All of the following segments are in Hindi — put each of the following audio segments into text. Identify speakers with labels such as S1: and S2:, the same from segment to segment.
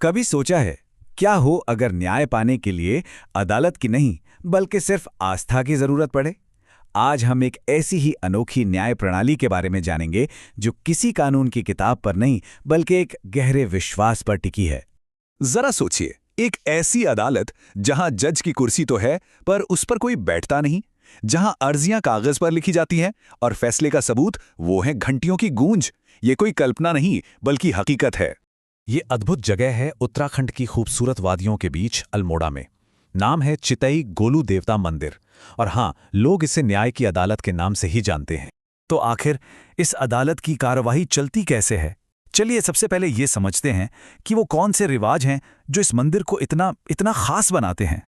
S1: कभी सोचा है क्या हो अगर न्याय पाने के लिए अदालत की नहीं बल्कि सिर्फ आस्था की जरूरत पड़े। आज हम एक ऐसी ही अनोखी न्याय प्रणाली के बारे में जानेंगे जो किसी कानून की किताब पर नहीं बल्कि एक गहरे विश्वास पर टिकी है।
S2: जरा सोचिए, एक ऐसी अदालत जहां जज की कुर्सी तो है पर उस पर कोई बैठता नहीं, जहां अर्जियां कागज पर लिखी जाती हैं और फैसले का सबूत वो है घंटियों की गूंज। ये कोई कल्पना नहीं बल्कि हकीकत है।
S3: ये अद्भुत जगह है उत्तराखंड की खूबसूरत वादियों के बीच अल्मोड़ा में। नाम है चितई गोलू देवता मंदिर, और हाँ, लोग इसे न्याय की अदालत के नाम से ही जानते हैं। तो आखिर इस अदालत की कार्यवाही चलती कैसे है? चलिए सबसे पहले ये समझते हैं कि वो कौन से रिवाज हैं जो इस मंदिर को इतना इतना खास बनाते हैं।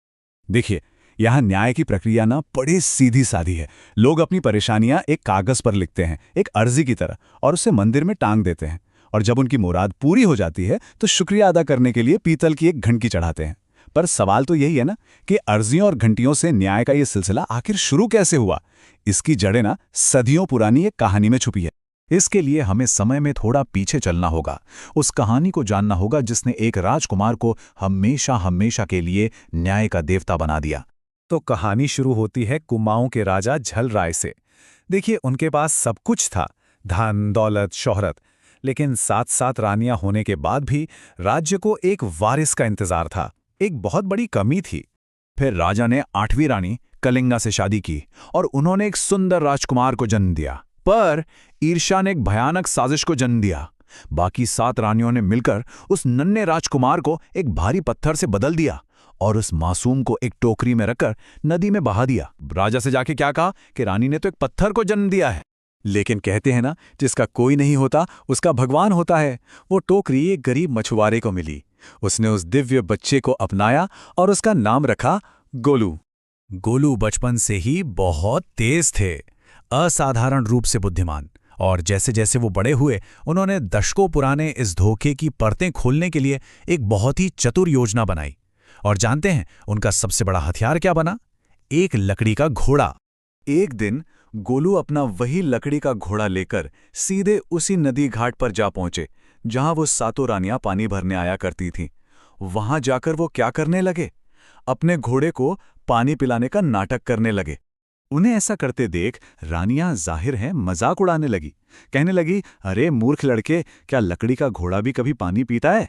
S1: देखिए, यहाँ न्याय की प्रक्रिया ना बड़ी सीधी सादी है। लोग अपनी परेशानियां एक कागज पर लिखते हैं, एक अर्जी की तरह, और उसे मंदिर में टांग देते हैं। और जब उनकी मुराद पूरी हो जाती है तो शुक्रिया अदा करने के लिए पीतल की एक घंटी चढ़ाते हैं। पर सवाल तो यही है ना कि अर्जियों और घंटियों से न्याय का ये सिलसिला आखिर शुरू कैसे हुआ। इसकी जड़ें ना सदियों पुरानी एक कहानी में छुपी है।
S3: इसके लिए हमें समय में थोड़ा पीछे चलना होगा, उस कहानी को जानना होगा जिसने एक राजकुमार को हमेशा हमेशा के लिए न्याय का देवता बना दिया। तो कहानी शुरू होती है कुमाऊं के राजा झल राय से। देखिए, उनके पास सब कुछ था, धन दौलत शोहरत, लेकिन साथ साथ रानियां होने के बाद भी राज्य को एक वारिस का इंतजार था। एक बहुत बड़ी कमी थी। फिर राजा ने 8वीं रानी कलिंगा से शादी की और उन्होंने एक सुंदर राजकुमार को जन्म दिया। पर ईर्ष्या ने एक भयानक साजिश को जन्म दिया। बाकी 7 रानियों ने मिलकर उस नन्हे राजकुमार को एक भारी पत्थर से बदल दिया और उस मासूम को एक टोकरी में रखकर नदी में बहा दिया। राजा से जाके क्या कहा कि रानी ने तो एक पत्थर को जन्म दिया है।
S1: लेकिन कहते हैं ना, जिसका कोई नहीं होता उसका भगवान होता है। वो टोकरी एक गरीब मछुआरे को मिली। उसने उस दिव्य बच्चे को अपनाया और उसका नाम रखा गोलू।
S3: गोलू बचपन से ही बहुत तेज थे, असाधारण रूप से बुद्धिमान। और जैसे जैसे वो बड़े हुए, उन्होंने दशकों पुराने इस धोखे की परतें खोलने के लिए एक बहुत ही चतुर योजना बनाई। और जानते हैं उनका सबसे बड़ा हथियार क्या बना? एक लकड़ी का घोड़ा।
S1: एक दिन गोलू अपना वही लकड़ी का घोड़ा लेकर सीधे उसी नदी घाट पर जा पहुंचे जहां वो 7 रानियां पानी भरने आया करती थीं। वहां जाकर वो क्या करने लगे? अपने घोड़े को पानी पिलाने का नाटक करने लगे। उन्हें ऐसा करते देख रानियां जाहिर है मजाक उड़ाने लगी। कहने लगी, अरे मूर्ख लड़के, क्या लकड़ी का घोड़ा भी कभी पानी पीता है?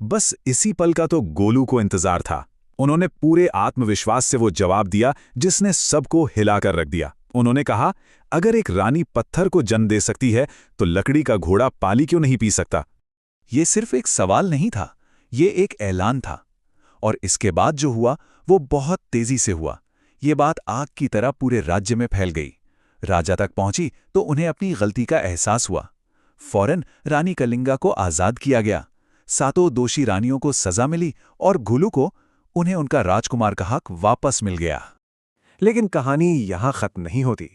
S1: बस इसी पल का तो गोलू को इंतजार था। उन्होंने पूरे आत्मविश्वास से वो जवाब दिया जिसने सबको हिलाकर रख दिया। उन्होंने कहा, अगर एक रानी पत्थर को जन्म दे सकती है तो लकड़ी का घोड़ा पानी क्यों नहीं पी सकता? ये सिर्फ एक सवाल नहीं था, ये एक ऐलान था। और इसके बाद जो हुआ वो बहुत तेजी से हुआ। ये बात आग की तरह पूरे राज्य में फैल गई। राजा तक पहुंची तो उन्हें अपनी गलती का एहसास हुआ। फौरन रानी कलिंगा को आजाद किया गया। 7 दोषी रानियों को सजा मिली और गोलू को उन्हें उनका राजकुमार का हक वापस मिल गया।
S4: लेकिन कहानी यहां खत्म नहीं होती।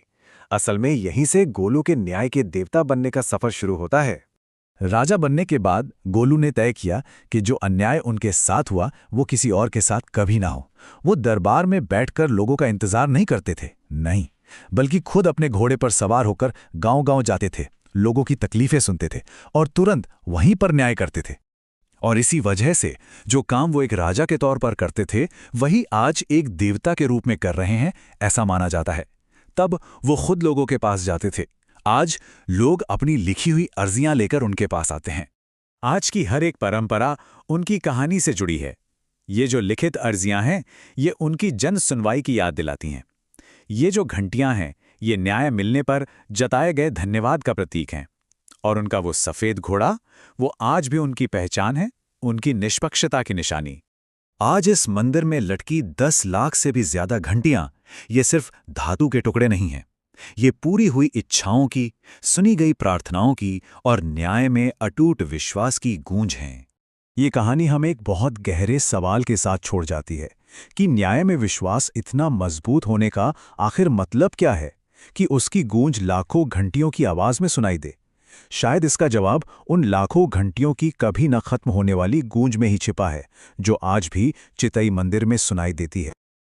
S4: असल में यहीं से गोलू के न्याय के देवता बनने का सफर शुरू होता है।
S3: राजा बनने के बाद गोलू ने तय किया कि जो अन्याय उनके साथ हुआ वो किसी और के साथ कभी ना हो। वो दरबार में बैठकर लोगों का इंतजार नहीं करते थे, नहीं, बल्कि खुद अपने घोड़े पर सवार होकर गांव-गांव जाते थे, लोगों की तकलीफें सुनते थे और तुरंत वहीं पर न्याय करते थे। और इसी वजह से जो काम वो एक राजा के तौर पर करते थे, वही आज एक देवता के रूप में कर रहे हैं, ऐसा माना जाता है। तब वो खुद लोगों के पास जाते थे। आज लोग अपनी लिखी हुई अर्जियां लेकर उनके पास आते हैं।
S1: आज की हर एक परंपरा उनकी कहानी से जुड़ी है। ये जो लिखित अर्जियां हैं, ये उनकी जन सुनवाई की याद दिलाती हैं। ये जो घंटियां हैं, ये न्याय मिलने पर जताए गए धन्यवाद का प्रतीक हैं। और उनका वो सफ़ेद घोड़ा, वो आज भी उनकी पहचान है, उनकी निष्पक्षता की निशानी।
S3: आज इस मंदिर में लटकी 10 लाख से भी ज्यादा घंटियां, ये सिर्फ धातु के टुकड़े नहीं हैं। ये पूरी हुई इच्छाओं की, सुनी गई प्रार्थनाओं की और न्याय में अटूट विश्वास की गूंज हैं।
S1: ये कहानी हमें एक बहुत गहरे सवाल के साथ छोड़ जाती है कि न्याय में विश्वास इतना मजबूत होने का आखिर मतलब क्या है कि उसकी गूंज लाखों घंटियों की आवाज में सुनाई दे। शायद इसका जवाब उन लाखों घंटियों की कभी न खत्म होने वाली गूंज में ही छिपा है, जो आज भी चितई मंदिर में सुनाई देती है।